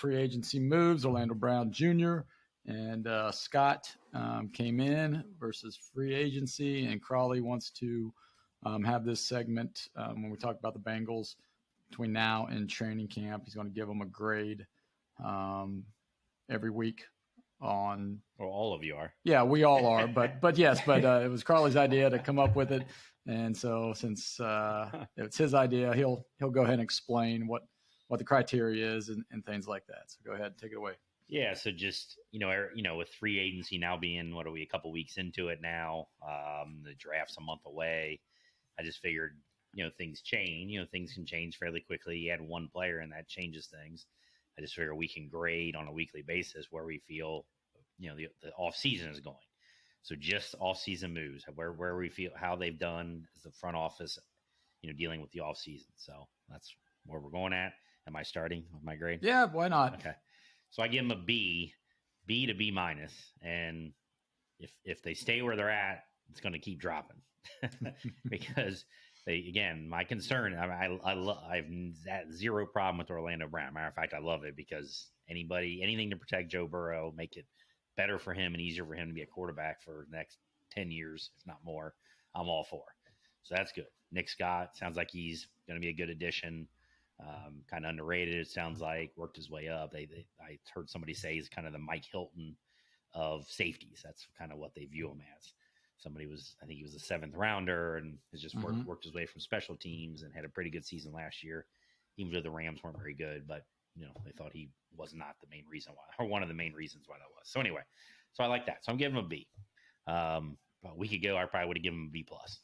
free agency moves, Orlando Brown Jr. and Scott came in versus free agency, and Crawley wants to have this segment when we talk about the Bengals between now and training camp. He's going to give them a grade every week on. Well, all of you are. Yeah, we all are, but yes, but it was Crawley's idea to come up with it, and so since it's his idea, he'll go ahead and explain what the criteria is and things like that. So go ahead, take it away. Yeah, so just with free agency now being a couple weeks into it now, the draft's a month away. I just figured things change. Things can change fairly quickly. You add one player and that changes things. I just figure we can grade on a weekly basis where we feel the off season is going. So just off season moves, where we feel how they've done as the front office, dealing with the off season. So that's where we're going at. Am I starting with my grade? Yeah, why not? Okay. So I give them a B to B minus, and if they stay where they're at, it's going to keep dropping because my concern. I've zero problem with Orlando Brown. Matter of fact, I love it because anything to protect Joe Burrow, make it better for him and easier for him to be a quarterback for the next 10 years, if not more, I'm all for. So that's good. Nick Scott sounds like he's going to be a good addition. Kind of underrated, it sounds like. Worked his way up. I heard somebody say he's kind of the Mike Hilton of safeties. That's kind of what they view him as. I think he was a 7th rounder and has just worked his way from special teams and had a pretty good season last year, even though the Rams weren't very good. But they thought he was not the main reason why, or one of the main reasons why that was. So anyway, so I like that. So I'm giving him a B. About a week ago, I probably would have given him a B plus.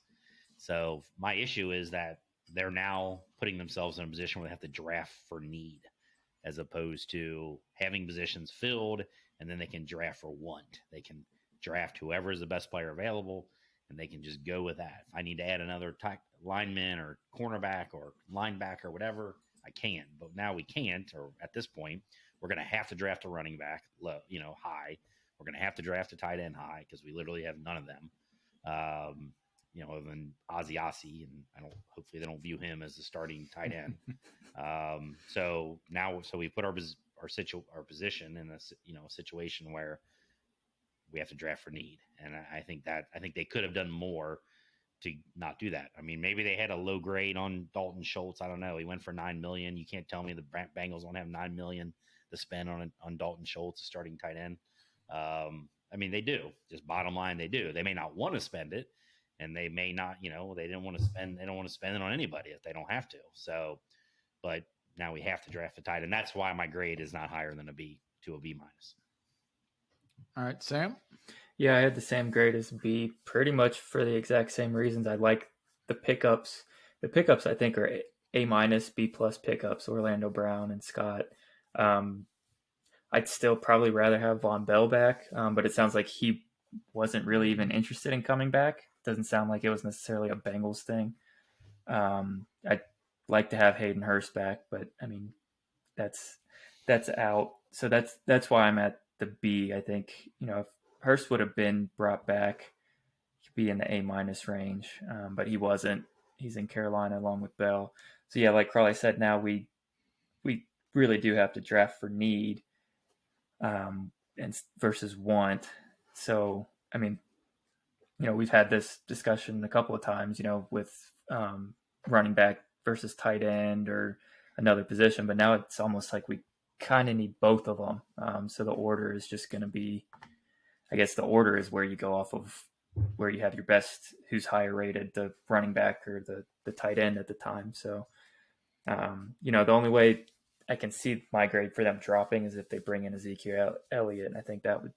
So my issue is that they're now putting themselves in a position where they have to draft for need, as opposed to having positions filled and then they can draft for want. They can draft whoever is the best player available, and they can just go with that. If I need to add another lineman or cornerback or linebacker or whatever, I can. But now we can't, or at this point, we're going to have to draft a running back, high. We're going to have to draft a tight end high because we literally have none of them. Other than Ozzie, and hopefully they don't view him as the starting tight end. So we put our position in a situation where we have to draft for need, and I think they could have done more to not do that. I mean, maybe they had a low grade on Dalton Schultz. I don't know. He went for $9 million. You can't tell me the Bengals don't have $9 million to spend on Dalton Schultz, a starting tight end. I mean, they do. Just bottom line, they do. They may not want to spend it. And they may not, they don't want to spend it on anybody if they don't have to. So, but now we have to draft a tight end. That's why my grade is not higher than a B to a B minus. All right, Sam? Yeah, I had the same grade as B, pretty much for the exact same reasons. I like the pickups. The pickups, I think, are A minus, B plus pickups, Orlando Brown and Scott. I'd still probably rather have Von Bell back, but it sounds like he wasn't really even interested in coming back. Doesn't sound like it was necessarily a Bengals thing. I'd like to have Hayden Hurst back, but I mean, that's out. So that's why I'm at the B. I think, if Hurst would have been brought back, he'd be in the A minus range, but he wasn't. He's in Carolina along with Bell. So yeah, like Crawley said, now we really do have to draft for need, and versus want. So, I mean, we've had this discussion a couple of times, with running back versus tight end or another position, but now it's almost like we kind of need both of them. So the order is just going to be, I guess the order is where you go off of where you have your best, who's higher rated, the running back or the tight end at the time. So, the only way I can see my grade for them dropping is if they bring in Ezekiel Elliott, and I think that would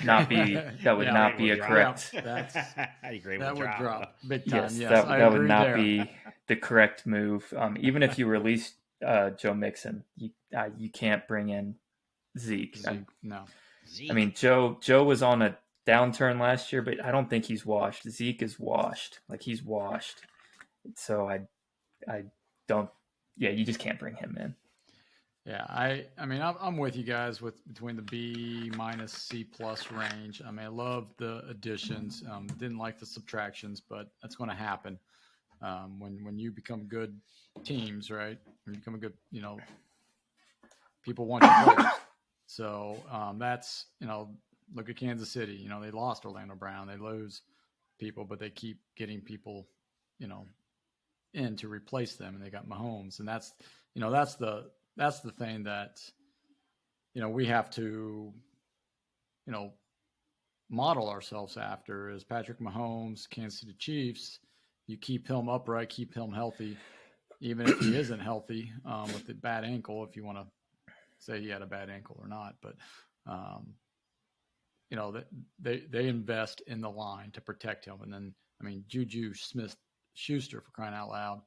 not be a correct. That would drop big time. Yes, yes that would not be the correct move. Even if you release Joe Mixon, you can't bring in Zeke. No. Zeke. I mean, Joe was on a downturn last year, but I don't think he's washed. Zeke is washed. Like, he's washed. So I don't. Yeah, you just can't bring him in. Yeah, I mean, I'm with you guys between the B minus C plus range. I mean, I love the additions. Didn't like the subtractions, but that's going to happen when you become good teams, right? When you become a good, people want your players. So that's, look at Kansas City. They lost Orlando Brown. They lose people, but they keep getting people, in to replace them, and they got Mahomes. And that's the thing that, we have to, model ourselves after is Patrick Mahomes, Kansas City Chiefs. You keep him upright, keep him healthy, even if he isn't healthy with the bad ankle, if you want to say he had a bad ankle or not. But, they invest in the line to protect him. And then, Juju Smith-Schuster, for crying out loud,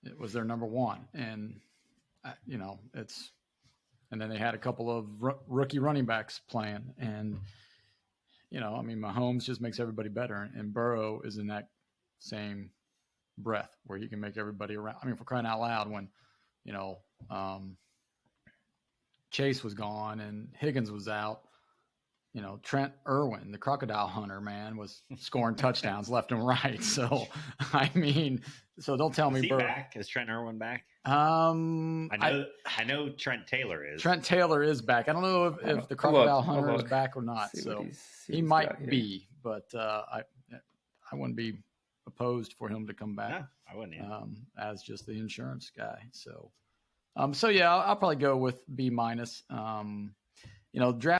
it was their number one. And, and then they had a couple of rookie running backs playing. And, Mahomes just makes everybody better. And Burrow is in that same breath where he can make everybody around. For crying out loud, when, Chase was gone and Higgins was out, Trent Irwin, the crocodile hunter, man, was scoring touchdowns left and right. So, so don't tell me. Is he back? Is Trent Irwin back? I know Trent Taylor is. Trent Taylor is back. I don't know if the crocodile hunter is back or not. So he might be, but I wouldn't be opposed for him to come back. No, I wouldn't either. As just the insurance guy. So, yeah, I'll probably go with B-. Draft